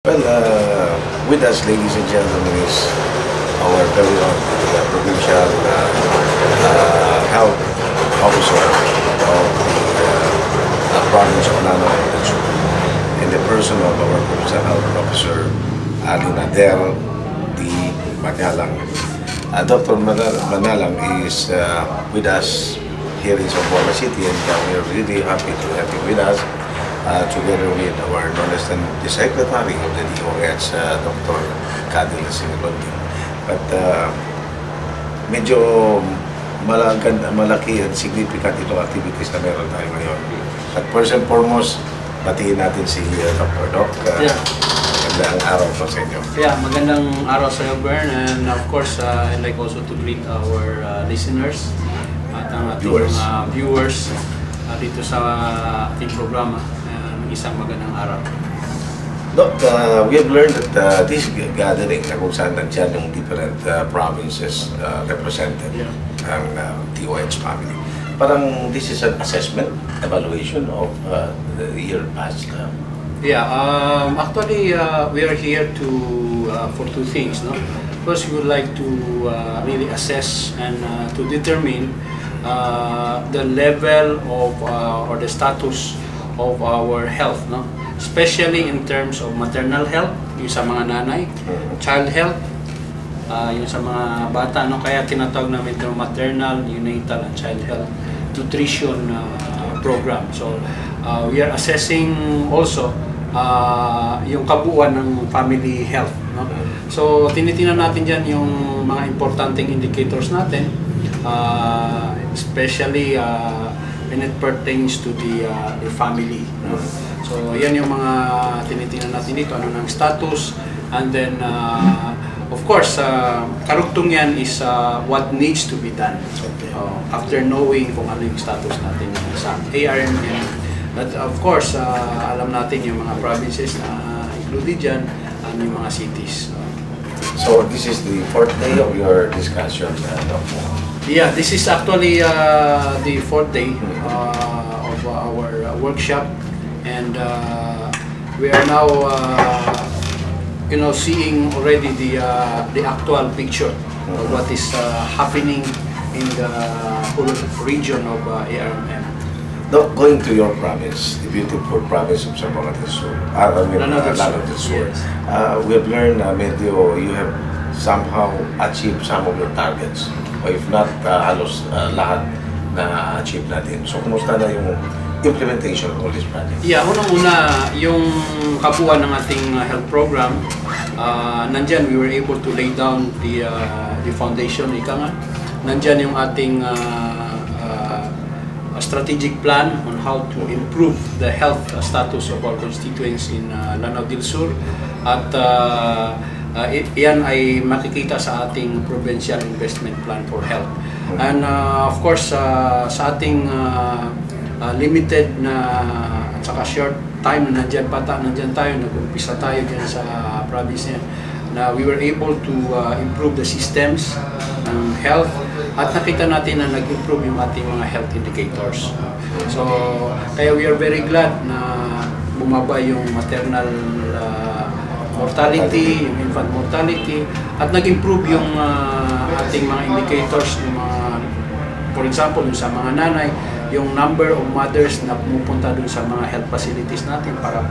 Well, with us, ladies and gentlemen, is our very own provincial health officer of the province of Lanao del Sur, in the person of our provincial health officer, Alinader D. Manalang. Dr. Manalang is with us here in Zamboanga City, and we are really happy to have him with us. Together with our knowledge and the secretary of the DOH, Dr. Cadel Singalondi. But medyo malaki at significant itong activities na meron tayo ngayon. At first and foremost, batiin natin si Dr. Doc. Magandang araw po sa inyo. Magandang araw sa iyo, Bern. And of course, I'd like also to greet our listeners at ang ating viewers dito sa ating programa. Isang magandang araw. Doc, we have learned that this gathering na kung saan nandiyan yung different provinces represented ang DOH family. Parang this is an assessment, evaluation of the year past. Actually, we are here to for two things. No? First, we would like to really assess and to determine the level of or the status of our health, no? Especially in terms of maternal health, yung sa mga nanay, child health, yung sa mga bata, no? Kaya tinatawag namin ito maternal, neonatal, and child health nutrition program. So we are assessing also yung kabuuan ng family health, no? So tinitingnan natin dyan yung mga importanteng indicators natin, especially when it pertains to the family. No? So, yan yung mga tinitingnan natin dito, ano ng status, and then, of course, karugtong yan is what needs to be done. After knowing kung ano yung status natin sa ARMM. But of course, alam natin yung mga provinces na included dyan, and yung mga cities. So, this is the fourth day of your discussion, Dr. Yeah, this is actually the fourth day of our workshop, and we are now, seeing already the actual picture of what is happening in the whole region of ARMM. Now, going to your province, the beautiful province of Zamboanga del Sur, Lanao del Sur, we have learned medyo you have somehow achieved some of your targets. O if not, halos lahat na achieve natin. So, kumusta na yung implementation of all these projects? Yeah, unang-una, yung kabuuan ng ating health program, nandyan we were able to lay down the foundation, ika nga. Nandyan yung ating strategic plan on how to improve the health status of our constituents in Lanao del Sur. At yan ay makikita sa ating Provincial Investment Plan for Health. And of course, sa ating limited na at saka short time na nandyan tayo, nag-umpisa tayo dyan sa province na we were able to improve the systems ng health at nakita natin na nag-improve yung ating mga health indicators. So, kaya we are very glad na bumaba yung maternal mortality, yung infant mortality, at nag-improve yung ating mga indicators, yung mga, for example, yung sa mga nanay, yung number of mothers na pumupunta dun sa mga health facilities natin para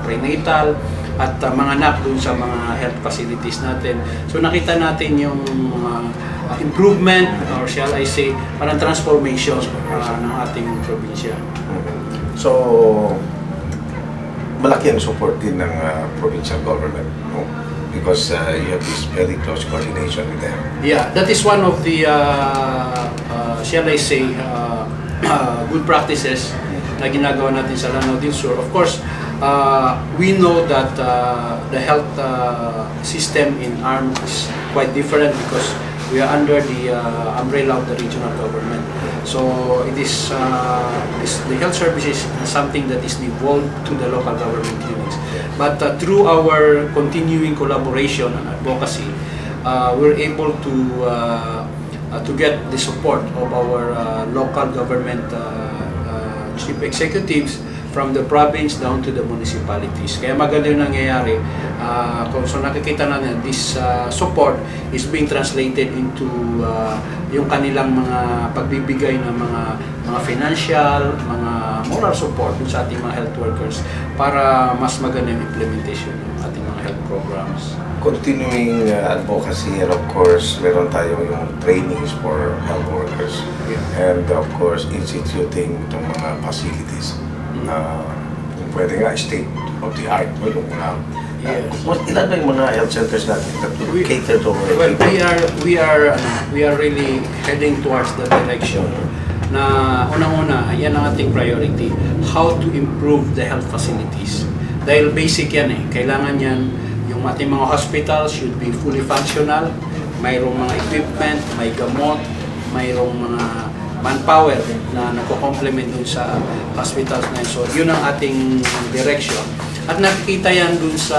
prenatal at mga anak dun sa mga health facilities natin. So nakita natin yung improvement, or shall I say, parang transformation ng ating probinsya. So, malaki ang support din ng provincial government, no? Because you have this very close coordination with them. Yeah, that is one of the, shall I say, good practices na ginagawa natin sa Lanao del Sur. Of course, we know that the health system in ARM is quite different because we are under the umbrella of the regional government. So it is the health services is something that is devolved to the local government units. But through our continuing collaboration and advocacy, we're able to get the support of our local government chief executives from the province down to the municipalities. Kaya maganda yung nangyayari. So nakikita natin, this support is being translated into yung kanilang mga pagbibigay ng mga financial, mga moral support dun sa ating mga health workers para mas maganda yung implementation ng ating mga health programs. Continuing advocacy, and of course, meron tayo yung trainings for health workers. And of course, instituting itong mga facilities. Pwede nga state of the art mo yung mga ilan ba yung mga health centers natin that cater to well, we are really heading towards the direction na unang-una, yan ang ating priority, how to improve the health facilities. Dahil basic yan kailangan yan, yung ating mga hospitals should be fully functional, mayroong mga equipment, may gamot, mayroong mga manpower na nagko-complement dun sa hospitals na yun. So, yun ang ating direction. At nakikita yan dun sa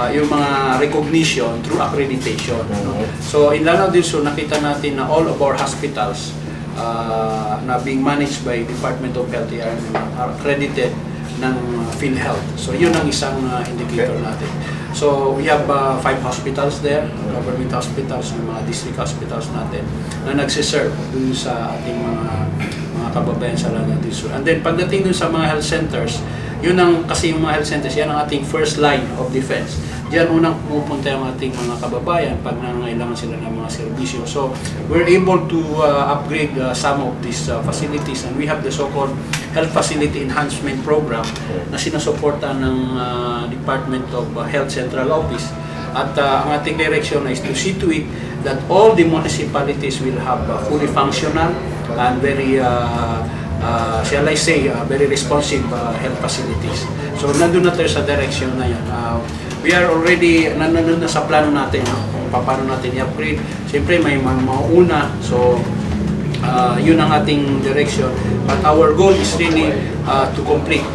yung mga recognition through accreditation. So, in Lanao del Sur, nakita natin na all of our hospitals na being managed by Department of Health are accredited ng PhilHealth. So, yun ang isang indicator natin. So, we have 5 hospitals there, government hospitals, yung mga district hospitals natin na nagsiserve dun sa ating mga kababayan sa Lanao del Sur. And then, pagdating dun sa mga health centers, yun ang, kasi yung mga health centers, yan ang ating first line of defense. Diyan unang pupunta yung ating mga kababayan pag nangangailangan sila ng mga serbisyo. So, we're able to upgrade some of these facilities, and we have the so-called Health Facility Enhancement Program na sinusuporta ng Department of Health Central Office. At ang ating direction is to see to it that all the municipalities will have fully functional and very shall I say, very responsive health facilities. So, nandun na tayo sa direction na yan. We are already, nandun na sa plano natin kung paano natin i-upgrade. Siyempre, may mga una. So, yun ang ating direction. But our goal is really to complete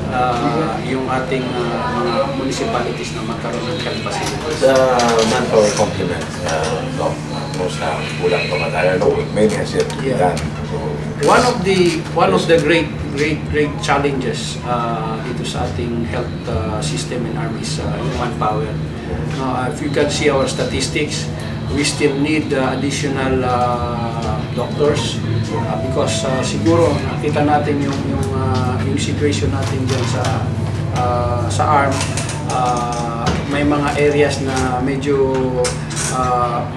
yung ating mga municipalities na magkaroon ng health facilities. The manpower complement, most kulang pa matagal. Many has yet to be done. One of the great challenges dito sa ating health system in ARM is manpower. If you can see our statistics, we still need additional doctors because siguro nakita natin yung situation natin diyan sa ARM. May mga areas na medyo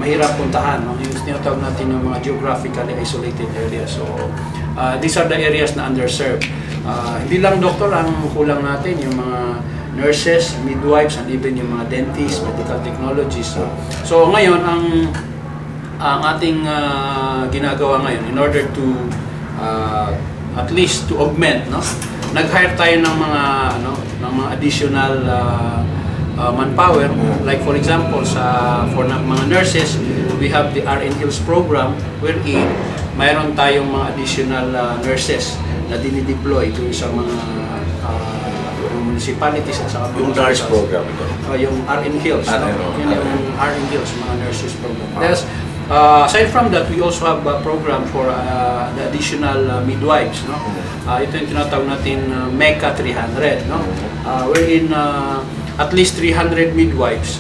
mahirap puntahan, yung tinatawag natin ng mga geographically isolated areas. So, these are the areas na underserved. Hindi lang doktor ang kulang natin, yung mga nurses, midwives, and even yung mga dentists, medical technologists. So, ngayon, ang ating ginagawa ngayon, in order to at least to augment, nag-hire tayo ng mga additional manpower. Like for example, for mga nurses, we have the RN Hills program wherein mayroon tayong mga additional nurses na dinideploy dun sa mga municipalities at saka yung nurse program ito? Yung RN Hills. Yun yung RN Hills, mga nurses program. Aside from that, we also have a program for the additional midwives. Ito yung tinatawag natin MECA 300. Wherein at least 300 midwives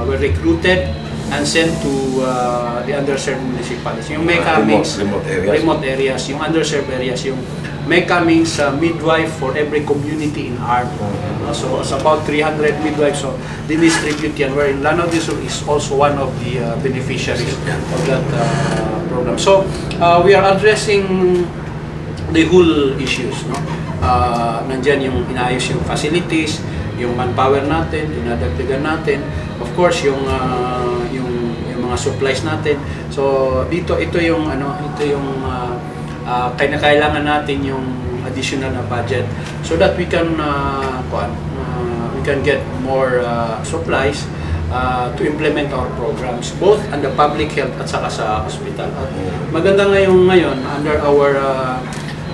were recruited and sent to the underserved municipalities. Yung MECA means remote areas. Yung underserved areas. Yung MECA means midwife for every community in ARM. So it's about 300 midwives. So distribute yan, wherein Lanao del Sur is also one of the beneficiaries of that program. So we are addressing the whole issues. Nandyan yung inaayos yung facilities, yung manpower natin, dinadagdagan natin. Of course, yung mga supplies natin. So ito yung kailangan natin yung additional na budget so that we can get more supplies to implement our programs both on the public health at saka sa hospital. At maganda ngayon under our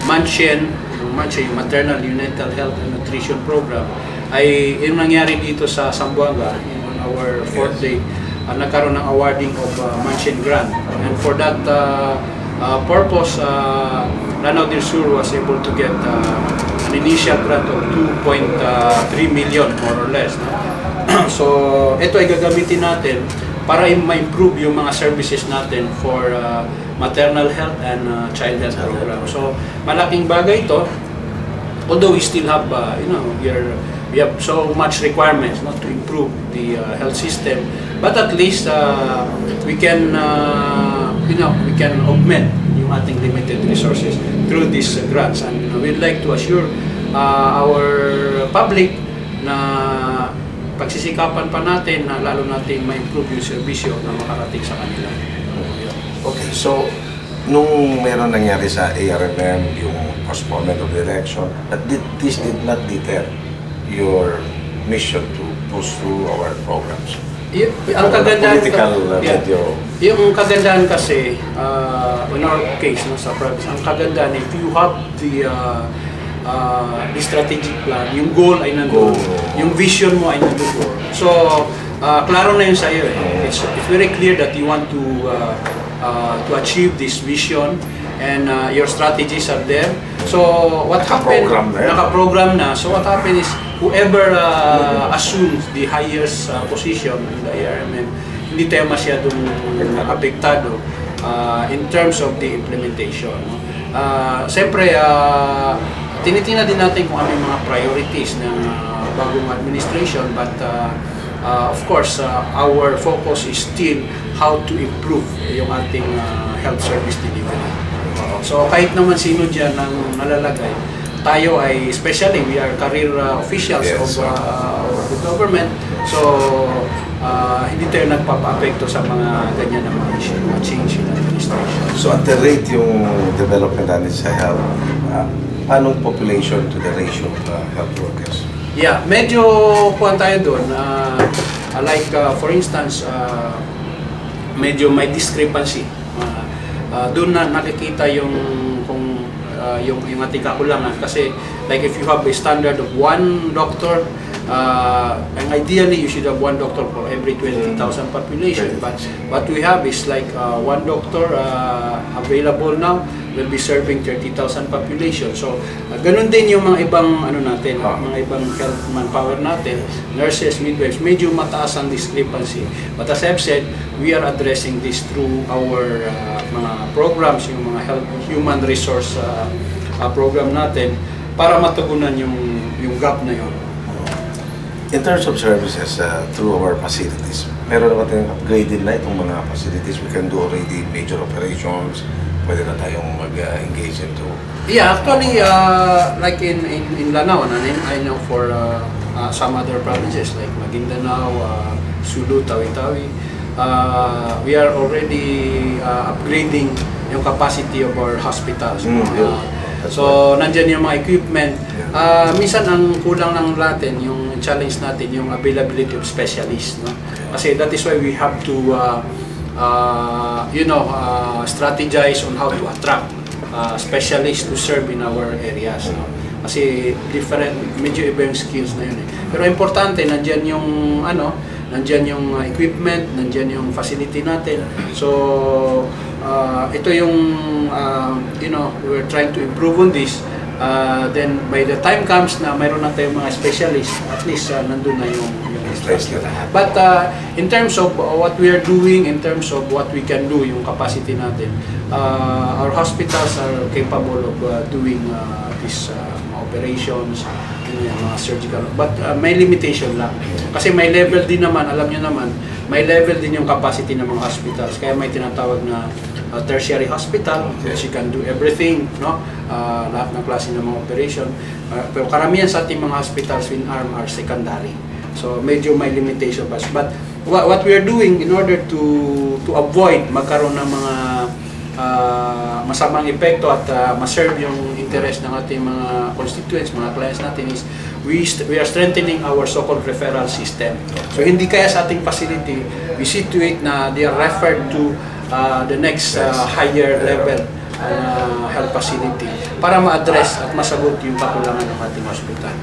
Mansion, yung maternal neonatal health and nutrition program ay yung nangyari dito sa Zamboanga on our 4th day, nagkaroon ng awarding of Mansion grant, and for that purpose Lanao del Sur was able to get an initial grant of 2.3 million more or less. No? So ito ay gagamitin natin para ma-improve yung mga services natin for maternal health and child health program. So malaking bagay ito, although we still have we have so much requirements not to improve the health system, but at least we can we can augment yung ating limited resources through these grants, and we'd like to assure our public na pagsisikapan pa natin na lalo nating ma-improve yung serbisyo na makarating sa kanila. Okay, so nung meron nangyari sa ARMM, yung postponement of the election, but this did not deter your mission to push through our programs. Ang kagandahan yung kagandahan kasi in our case no, sa province, ang kagandahan if you have the strategic plan, yung goal ay nandoon, yung vision mo ay nandoon. So klaro na yun sa iyo eh. It's very clear that you want to achieve this vision, and your strategies are there. So what happened, naka-program na. So what happened is whoever assumes the highest position in the ARMM, hindi tayo masyadong apektado in terms of the implementation. Siyempre, tinitingnan din natin kung ano yung mga priorities ng bagong administration, but of course, our focus is still how to improve yung ating health service delivery. So kahit naman sino dyan ang nalalagay, tayo ay, especially we are career officials of the government, so hindi tayo nagpapa-apekto sa mga ganyan na mga issue, mga change in administration. So at the rate yung development natin sa health, anong population to the ratio of health workers? Yeah, medyo kuhan tayo doon. Like for instance, medyo may discrepancy. Doon na nakikita yung kung yung ating kakulangan, kasi like if you have a standard of one doctor, and ideally you should have one doctor for every 20,000 population, but what we have is like one doctor available now will be serving 30,000 population. So ganun din yung mga ibang ano natin, mga ibang health manpower natin, nurses, midwives, medyo mataas ang discrepancy. But as I've said, we are addressing this through our mga programs, yung mga health human resource program natin para matugunan yung gap na yun. In terms of services through our facilities, meron naman tayong upgraded na itong mga facilities. We can do already major operations. Pwede na tayong mag-engage into... Yeah, actually, like in Lanao, and I know for some other provinces like Maguindanao, Sulu, Tawi-Tawi, we are already upgrading yung capacity of our hospitals. So, nandyan yung mga equipment. Minsan, ang kulang lang natin, yung challenge natin, yung availability of specialists. No? Kasi that is why we have to strategize on how to attract specialists to serve in our areas. No? Kasi medyo iba yung skills na yun eh. Pero importante, nandyan yung nandyan yung equipment, nandyan yung facility natin. So ito yung we're trying to improve on this. Then by the time comes na mayroon na tayong mga specialists, at least nandun na yung structure. But in terms of what we are doing, in terms of what we can do, yung capacity natin, our hospitals are capable of doing these operations, mga surgical, but may limitation lang. Kasi may level din naman, alam nyo naman, may level din yung capacity ng mga hospitals. Kaya may tinatawag na tertiary hospital, which you can do everything, no? Lahat ng klase ng mga operation. Pero karamihan sa ating mga hospitals in arm are secondary. So medyo may limitation pa. But what we are doing in order to avoid magkaroon ng mga masamang epekto at ma-serve yung interest ng ating mga constituents, mga clients natin is we are strengthening our so-called referral system. So hindi kaya sa ating facility, we see to it na they are referred to the next higher level health facility para ma-address at masagot yung kakulangan ng ating hospital.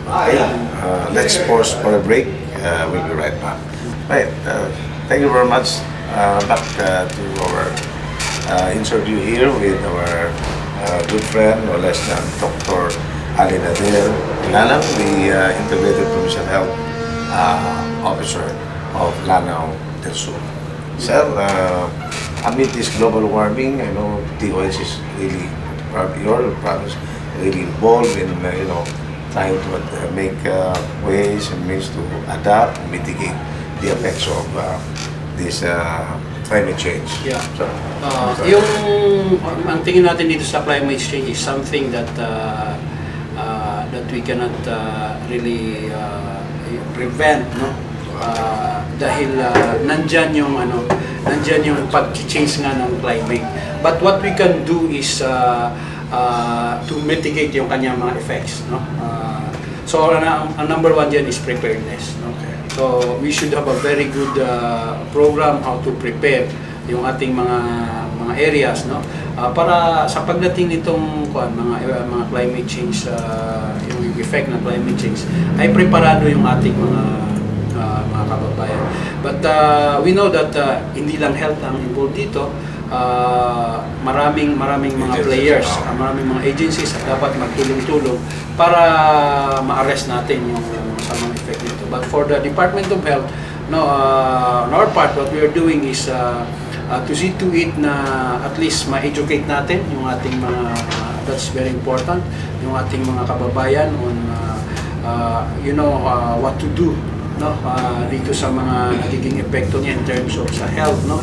Let's pause for a break. We'll be right back. Right. Thank you very much. Back to our interview here with our good friend, no less than Dr. Ali Nader Ilalang, the Integrated Provincial Health Officer of Lanao del Sur. Sir, amid this global warming, I know DOH is really, your province, really involved in, trying to make ways and means to adapt and mitigate the effects of this climate change. Yeah. So, ang tingin natin dito sa climate change is something that that we cannot really prevent, no? Dahil nandyan yung pag-change nga ng climate. But what we can do is to mitigate yung kanyang mga effects, no? So ang number one dyan is preparedness, no? okay. So we should have a very good program how to prepare yung ating mga areas, no? Para sa pagdating nitong mga climate change, yung effect ng climate change, ay preparado yung ating mga kababayan. But we know that hindi lang health ang involved dito. Maraming mga players, maraming mga agencies at dapat magtulong-tulong para ma-arrest natin yung masamang effect nito. But for the Department of Health, no, on our part, what we are doing is to see to it na at least ma-educate natin yung ating mga, that's very important, yung ating mga kababayan on what to do, no, dito sa mga nagiging epekto niya in terms of sa health, no.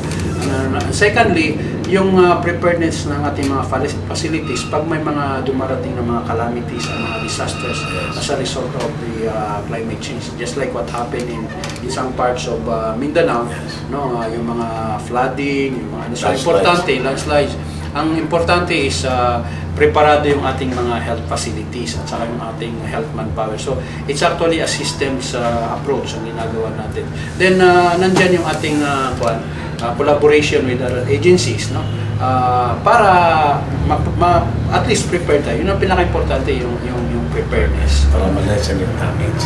Secondly, yung preparedness ng ating mga facilities pag may mga dumarating na mga calamities and mga disasters as a result of the climate change, just like what happened in some parts of Mindanao, no, yung mga flooding, yung mga landslides. Ang importante is preparado yung ating mga health facilities at saka yung ating health manpower. So, it's actually a systems approach ang ginagawa natin. Then, nandyan yung ating collaboration with other agencies, no? Para at least prepare tayo. Yun ang pinaka-importante, yung preparedness. Para ma-lessen yung damage.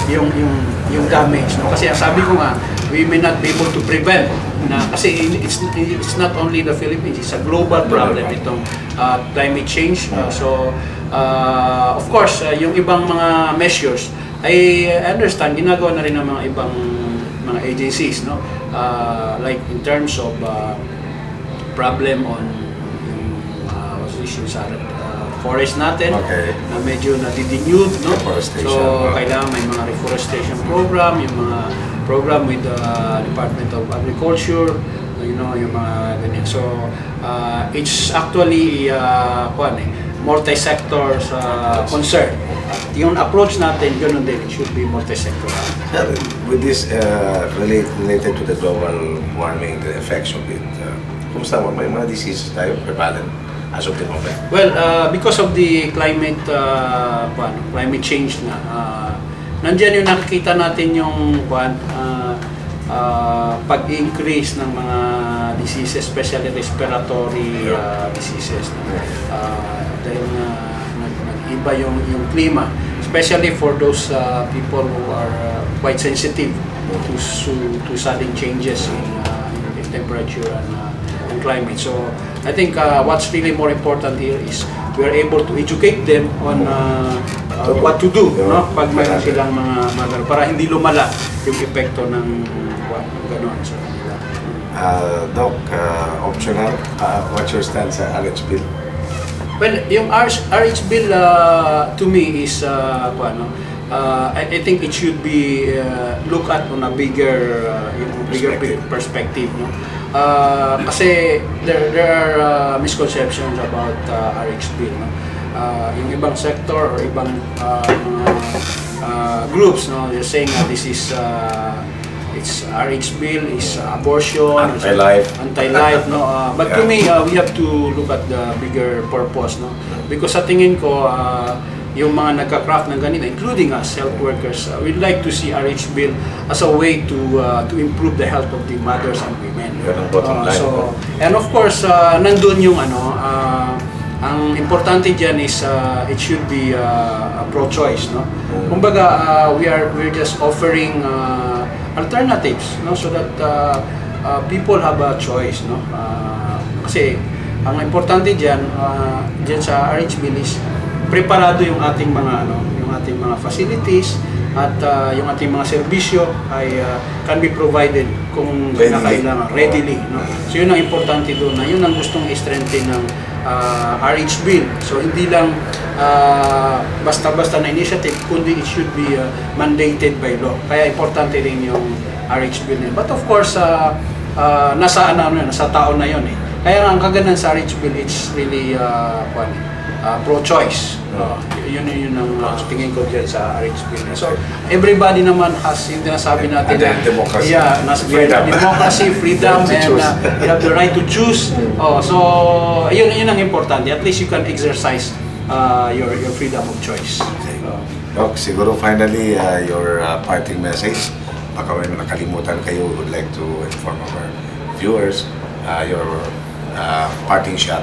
Yung damage, no? Kasi sabi ko nga, we may not be able to prevent na, kasi it's not only the Philippines, it's a global problem itong climate change. So of course, yung ibang mga measures I understand ginagawa na rin ng mga ibang mga agencies, no, like in terms of problem on yung what's the issue sa forest natin, okay, na medyo nadidenude, no? So kailangan may mga reforestation program, yung mga program with the Department of Agriculture, yung mga ganyan. So it's actually multi-sector concern. At yung approach natin, ganun din, it should be multi-sectoral. With this related to the global warming, the effects of it, kumusta mo? May mga diseases tayo prevalent as of the moment? Well, because of the climate change na, nandyan yung nakikita natin yung pag-increase ng mga diseases, especially respiratory diseases. Dahil nag-iba yung klima, especially for those people who are quite sensitive to sudden changes in temperature and climate. So I think what's really more important here is we are able to educate them on what to do, no? Pag mayroon silang mga para hindi lumala yung epekto ng gano'n sa kanila. Doc, optional, what's your stance sa RH Bill? Well, yung RH Bill to me is I think it should be looked at on a bigger perspective, no? Kasi there are misconceptions about RH Bill, no? Yung ibang sector or ibang groups, no, they're saying this is it's RH Bill is abortion, anti-life, no. But to me, we have to look at the bigger purpose, no, because sa tingin ko yung mga nagka-craft ng ganito, including us health workers, we'd like to see RH Bill as a way to improve the health of the mothers and women. So, and of course, nandun yung ang importante diyan is it should be pro-choice, no. Kumbaga, we're just offering alternatives, no, so that people have a choice, no. Kasi ang importante diyan sa RH Bill is preparado yung ating mga yung ating mga facilities at yung ating mga serbisyo ay can be provided kung kinakailangan readily, no? So yun ang importante doon, na yun ang gustong i-strengthen ng RH bill. So hindi lang basta-basta na initiative, kundi it should be mandated by law. Kaya importante rin yung RH bill na yun. But of course, nasa tao na yun eh. Kaya ang kagandang sa RH bill, it's really pro-choice. Yun ang tingin ko dyan sa RH bill. So everybody naman has yung sinasabi natin na democracy. Yeah, democracy, freedom, and you have the right to choose. So yun ang importante. At least you can exercise your freedom of choice. Doc, siguro finally your parting message. Baka may nakalimutan kayo, would like to inform our viewers your parting shot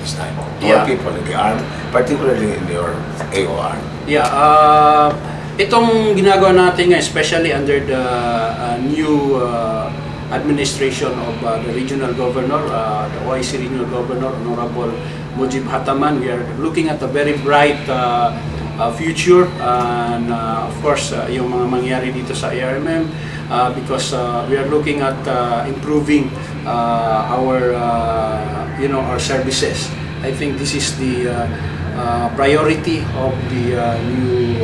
this time to our people in the army, particularly in your AOR. Yeah, itong ginagawa natin ngayon, especially under the new administration of the regional governor, the OIC regional governor, Honorable Mujib Hataman, we are looking at a very bright future, and of course yung mga mangyari dito sa ARMM, because we are looking at improving our our services. I think this is the priority of the new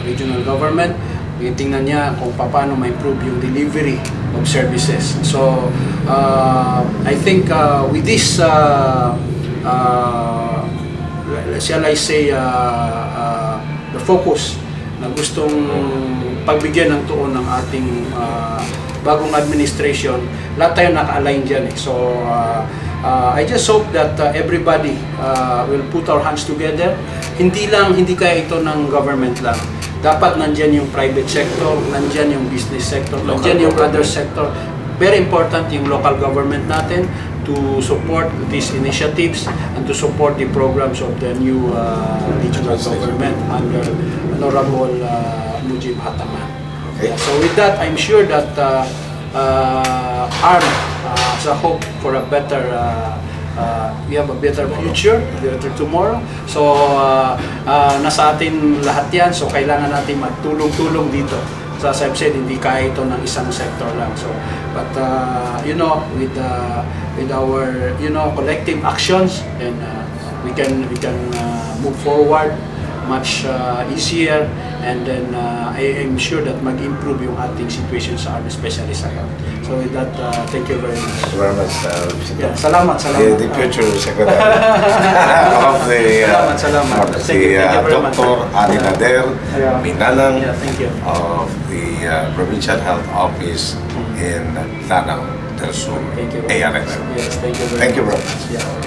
regional government. Tingnan niya kung paano ma-improve yung delivery of services. So I think with this shall I say the focus na gustong pagbigyan ng tuon ng ating bagong administration, lahat tayo naka-align dyan eh. So I just hope that everybody will put our hands together. Hindi kaya ito ng government lang. Dapat nandyan yung private sector, nandyan yung business sector, nandyan yung other sector. Very important yung local government natin to support these initiatives and to support the programs of the new regional government under Honorable Mujib Hataman. Okay. So with that, I'm sure that ARM has a hope for a better, we have a better future, better tomorrow. So nasa atin lahat yan, so kailangan natin magtulong-tulong dito. So as I've said, hindi kaya ito ng isang sector lang. So, but with our collective actions, then we can move forward much easier, and then I am sure that mag-improve yung ating situation sa ARM, especially sa health. So with that, thank you very much. Thank you very much. Salamat. The future secretary of the Dr. Ali Nader Minalang of the Provincial Health Office in Lanao del Sur, ARMM. Yes, thank you very much. Thank you very much. Yeah.